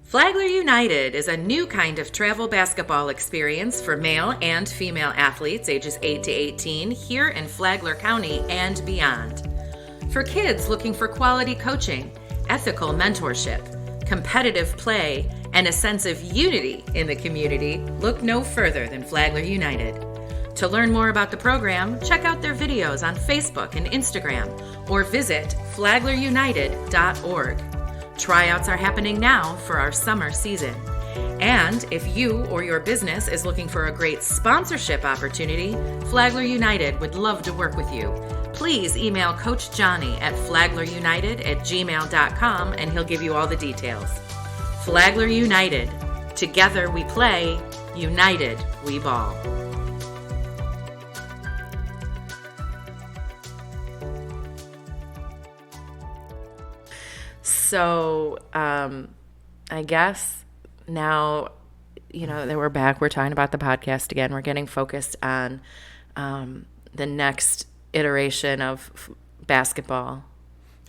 Flagler United is a new kind of travel basketball experience for male and female athletes ages 8 to 18 here in Flagler County and beyond. For kids looking for quality coaching, ethical mentorship, competitive play, and a sense of unity in the community, look no further than Flagler United. To learn more about the program, check out their videos on Facebook and Instagram or visit flaglerunited.org. Tryouts are happening now for our summer season. And if you or your business is looking for a great sponsorship opportunity, Flagler United would love to work with you. Please email Coach Johnny at flaglerunited@gmail.com and he'll give you all the details. Flagler United. Together we play, united we ball. So, I guess now, that we're back, we're talking about the podcast again. We're getting focused on the next iteration of basketball.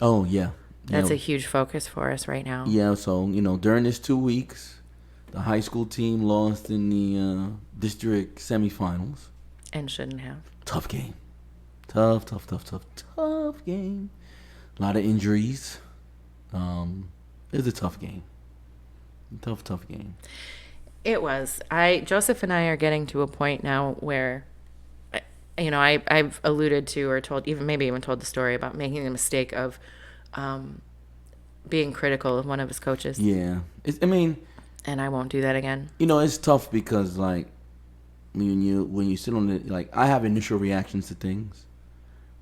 Oh, yeah. That's a huge focus for us right now. Yeah, so, during this 2 weeks, the high school team lost in the district semifinals. And shouldn't have. Tough game. Tough game. A lot of injuries. It was a tough game. Tough game. It was. Joseph and I are getting to a point now where, I've alluded to or told, maybe even told the story about making the mistake of being critical of one of his coaches. Yeah. And I won't do that again. It's tough because, like, when you sit on it, like, I have initial reactions to things,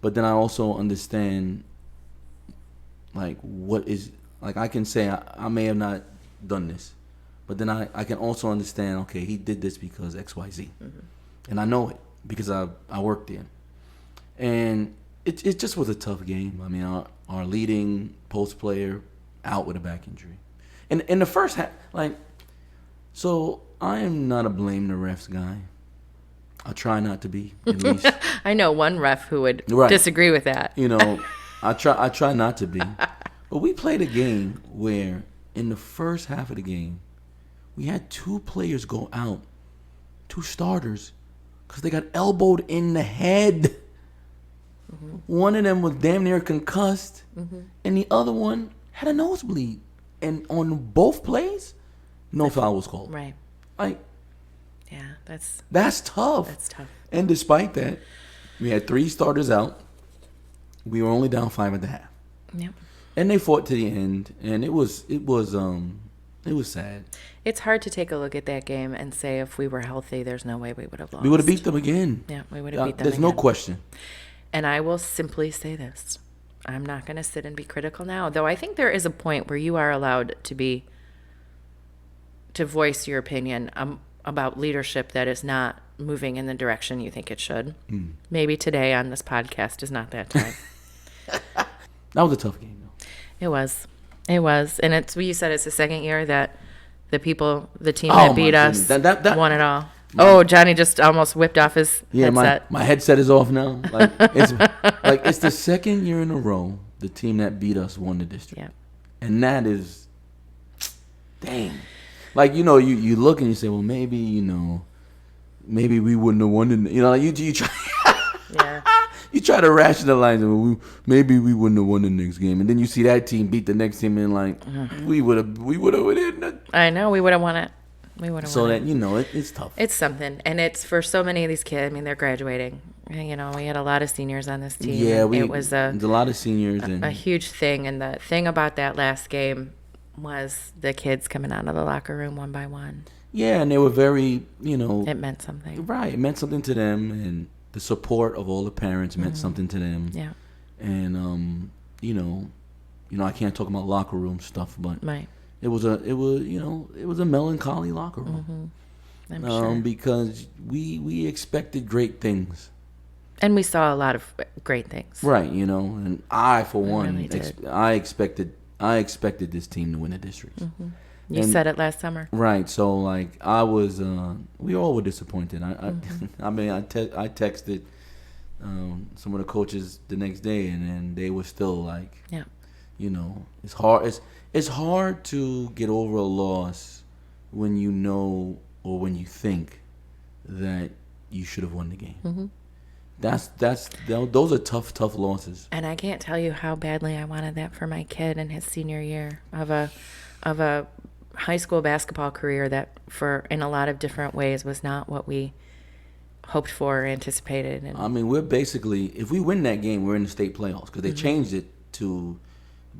but then I also understand, like, what is, like, I can say I may have not done this, but then I can also understand, okay, he did this because X, Y, Z. Mm-hmm. And I know it because I worked there. And it just was a tough game. I mean, our leading post player out with a back injury. And in the first half, like, so I am not a blame the refs guy. I try not to be, at least. I know one ref who would disagree with that. I try not to be. But we played a game where in the first half of the game, we had 2 players go out, 2 starters, because they got elbowed in the head. Mm-hmm. One of them was damn near concussed, and the other one had a nosebleed. And on both plays, no foul was called. Right. Like, yeah, that's tough. That's tough. And despite that, we had 3 starters out. We were only down 5 at the half. Yep. And they fought to the end, and it was sad. It's hard to take a look at that game and say if we were healthy, there's no way we would have lost. We would have beat them again. Yeah, we would have beat them There's again. no question. And I will simply say this. I'm not going to sit and be critical now, though I think there is a point where you are allowed to voice your opinion about leadership that is not moving in the direction you think it should. Maybe today on this podcast is not that time. That was a tough game, though. It was. And it's, you said it's the second year that the team that beat us won it all. Johnny just almost whipped off his headset. My headset is off now. Like, it's the second year in a row the team that beat us won the district. Yeah. And that is, dang. Like, you look and you say, well, maybe we wouldn't have won. You try. Yeah. You try to rationalize it. Well, maybe we wouldn't have won the next game, and then you see that team beat the next team, and like we would have. I know we would have won it. So that it's tough. It's something, and it's for so many of these kids. I mean, they're graduating. We had a lot of seniors on this team. Yeah, it was there's a lot of seniors, a huge thing. And the thing about that last game was the kids coming out of the locker room one by one. Yeah, and they were very, It meant something. Right, it meant something to them, and the support of all the parents meant something to them. Yeah. And I can't talk about locker room stuff, but right. It was a melancholy locker room. Mm-hmm. I'm sure. Because we expected great things. And we saw a lot of great things. Right, and I, for one, really did. I expected this team to win the district. Mm-hmm. You said it last summer. Right, so like I was, we all were disappointed. I texted some of the coaches the next day, and then they were still like, Yeah. you know, it's hard. It's hard to get over a loss when you know or when you think that you should have won the game. Mm-hmm. Those are tough losses. And I can't tell you how badly I wanted that for my kid in his senior year of a high school basketball career that, for in a lot of different ways, was not what we hoped for or anticipated. And I mean, we're basically, if we win that game, we're in the state playoffs, because they changed it to,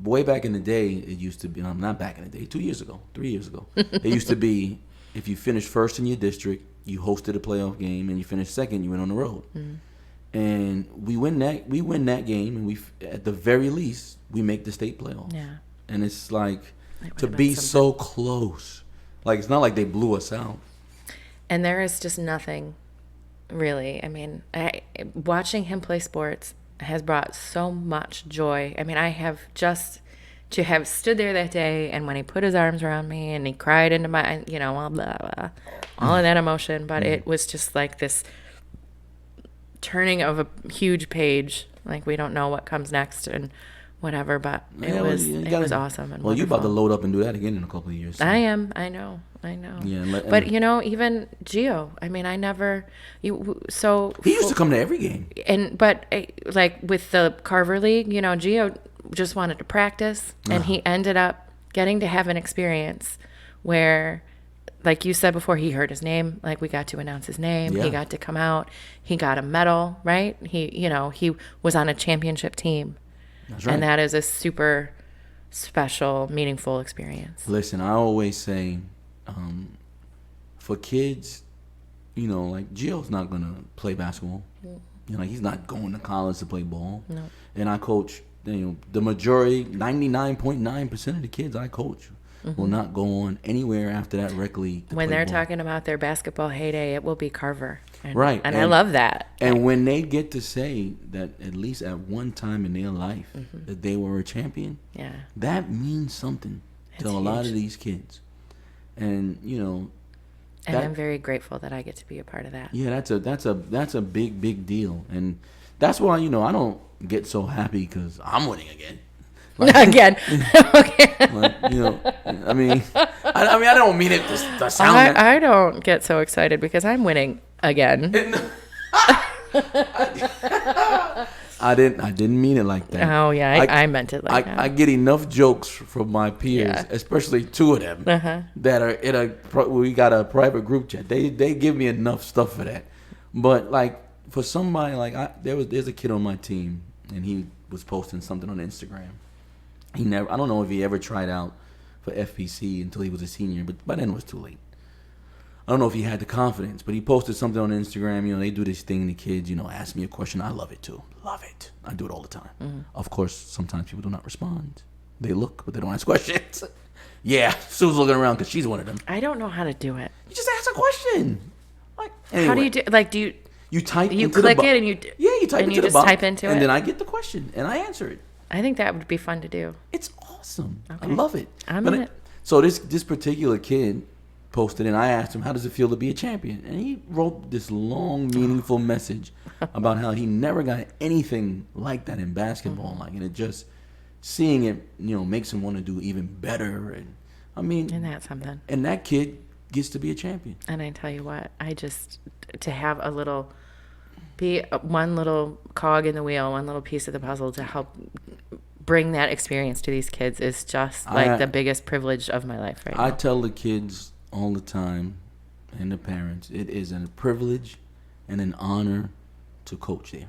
way back in the day, it used to be, not back in the day, 3 years ago, it used to be, if you finished first in your district, you hosted a playoff game, and you finished second, you went on the road. And we win that game, and at the very least, we make the state playoffs. Yeah. And it's like, to be so close, like, it's not like they blew us out. And there is just nothing, really. I mean, watching him play sports has brought so much joy. I mean, I have just to have stood there that day, and when he put his arms around me and he cried into my, you know, blah, blah, blah, all of that emotion, but it was just like this turning of a huge page. Like, we don't know what comes next and whatever, but it was awesome. And well, you're about to load up and do that again in a couple of years. So. I am. I know. Yeah, but you know, even Gio. I mean, I never. He used to come to every game. But like with the Carver League, you know, Gio just wanted to practice, and he ended up getting to have an experience where, like you said before, he heard his name. Like, we got to announce his name. Yeah. He got to come out. He got a medal, right? He was on a championship team. That's right. And that is a super special, meaningful experience. Listen, I always say, for kids, you know, like, Gio's not going to play basketball. You know, like, he's not going to college to play ball. No. And I coach, you know, the majority, 99.9% of the kids I coach will not go on anywhere after that rec league. When they're talking about their basketball heyday, it will be Carver. Right. And I love that. And when they get to say that at least at one time in their life that they were a champion, that means something to a lot of these kids. And, you know. And I'm very grateful that I get to be a part of that. Yeah, that's a big deal. And that's why, you know, I don't get so happy because I'm winning again. Like, again. Okay. Like, you know, I mean, I don't mean it to sound. I don't get so excited because I'm winning again. I didn't mean it like that. Oh yeah, I meant it like that. I get enough jokes from my peers, especially two of them that are we got a private group chat. They give me enough stuff for that. But like, for somebody like there's a kid on my team, and he was posting something on Instagram. I don't know if he ever tried out for FPC until he was a senior, but by then it was too late. I don't know if he had the confidence, but he posted something on Instagram. You know, they do this thing, the kids, you know, ask me a question. I love it too. Love it. I do it all the time. Of course, sometimes people do not respond. They look, but they don't ask questions. Yeah, Sue's looking around because she's one of them. I don't know how to do it. You just ask a question. Like, anyway, how do you do? Like, do you? You type. You click it and you. Yeah, you type and into you the just box, type into it, and then I get the question and I answer it. I think that would be fun to do. It's awesome. Okay. I love it. I'm in it. So this particular kid posted, and I asked him, how does it feel to be a champion? And he wrote this long, meaningful message about how he never got anything like that in basketball. Like, and it just, seeing it, you know, makes him want to do even better. And I mean, and that's something. And that kid gets to be a champion. And I tell you what, to have be one little cog in the wheel, one little piece of the puzzle to help bring that experience to these kids is just like the biggest privilege of my life right now. I tell the kids all the time, and the parents, it is a privilege and an honor to coach there.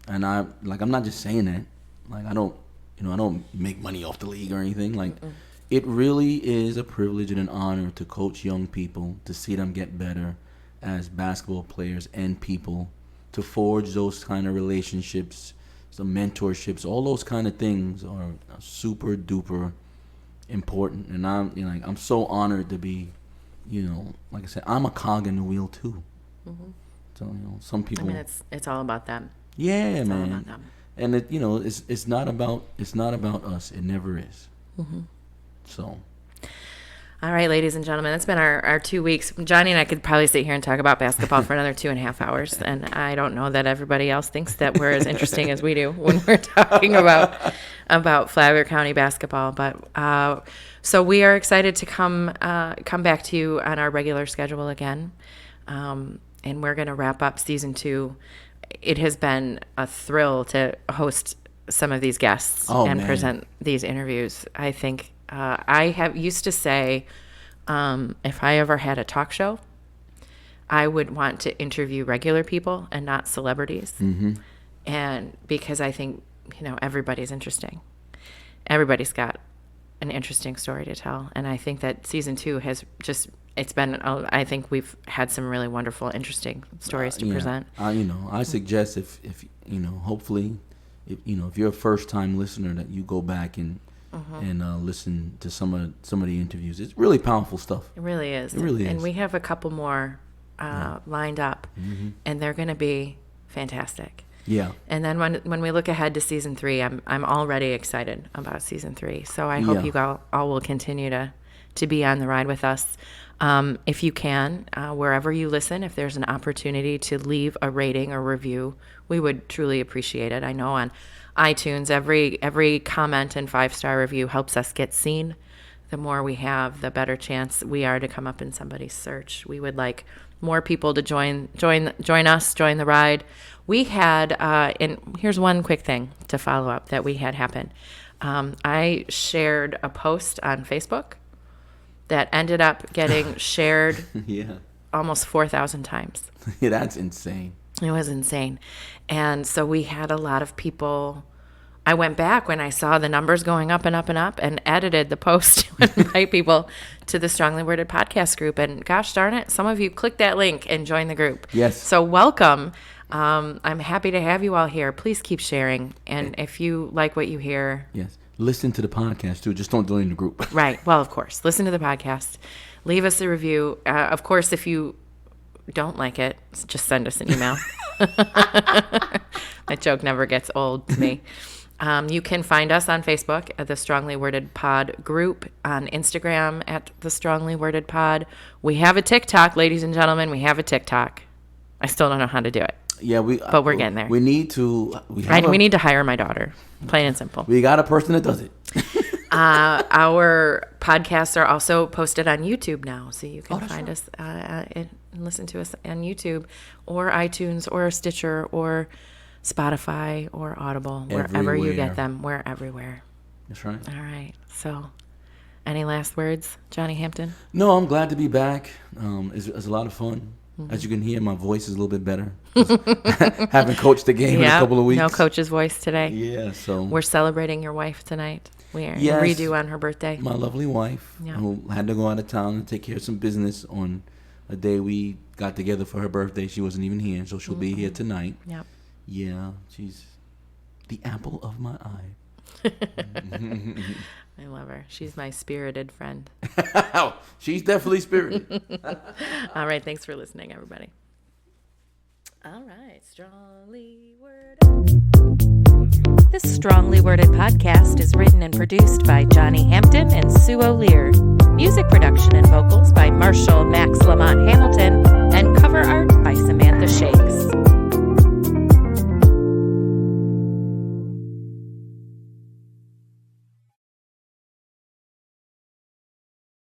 And I'm not just saying that. Like, I don't make money off the league or anything. Like, it really is a privilege and an honor to coach young people, to see them get better as basketball players and people, to forge those kind of relationships, some mentorships, all those kind of things are super duper important. And I'm so honored to be, you know, like I said, I'm a cog in the wheel too. So, you know, some people. I mean, it's all about them. Yeah, it's man. All about them. And it, you know, it's not about us. It never is. So. All right, ladies and gentlemen, that's been our 2 weeks. Johnny and I could probably sit here and talk about basketball for another 2.5 hours, and I don't know that everybody else thinks that we're as interesting as we do when we're talking about Flagler County basketball. But so we are excited to come back to you on our regular schedule again, and we're going to wrap up season 2. It has been a thrill to host some of these guests present these interviews. I think I used to say, if I ever had a talk show, I would want to interview regular people and not celebrities. Mm-hmm. And because I think, everybody's interesting. Everybody's got an interesting story to tell. And I think that season 2 has just, I think we've had some really wonderful, interesting stories to present. I suggest if hopefully, if you're a first time listener, that you go back and listen to some of the interviews. It's really powerful stuff. It really is. It really is. And we have a couple more lined up, and they're going to be fantastic. Yeah. And then when we look ahead to season 3, I'm already excited about season 3. So I hope you all will continue to be on the ride with us. If you can, wherever you listen, if there's an opportunity to leave a rating or review, we would truly appreciate it. I know on iTunes, every comment and 5-star review helps us get seen. The more we have, the better chance we are to come up in somebody's search. We would like more people to join us, join the ride. We had, and here's one quick thing to follow up that we had happen. I shared a post on Facebook that ended up getting shared almost 4,000 times. Yeah, that's insane. It was insane. And so we had a lot of people. I went back when I saw the numbers going up and up and up and edited the post to invite people to the Strongly Worded podcast group. And gosh darn it, some of you clicked that link and joined the group. Yes. So welcome. I'm happy to have you all here. Please keep sharing. And if you like what you hear. Yes. Listen to the podcast too. Just don't join the group. Right. Well, of course. Listen to the podcast. Leave us a review. Of course, if you don't like it, just send us an email. That joke never gets old to me. You can find us on Facebook at the Strongly Worded Pod group, on Instagram at the Strongly Worded Pod. We have a TikTok, ladies and gentlemen. We have a TikTok. I still don't know how to do it. Yeah, but we're getting there. We need to. We need to hire my daughter. Plain and simple. We got a person that does it. Our podcasts are also posted on YouTube now, so you can find us and listen to us on YouTube or iTunes or Stitcher or Spotify or Audible. Wherever you get them, we're everywhere. That's right. All right. So, any last words, Johnny Hampton? No, I'm glad to be back. It's a lot of fun. Mm-hmm. As you can hear, my voice is a little bit better. Haven't coached the game in a couple of weeks. No coach's voice today. Yeah, so we're celebrating your wife tonight. We are redo on her birthday. My lovely wife, who had to go out of town and take care of some business on a day we got together for her birthday. She wasn't even here, so she'll be here tonight. Yep. Yeah, she's the apple of my eye. I love her. She's my spirited friend. She's definitely spirited. All right. Thanks for listening, everybody. All right. Strongly Worded. This Strongly Worded podcast is written and produced by Johnny Hampton and Sue O'Lear. Music production and vocals by Marshall Max LaMont Hamilton, and cover art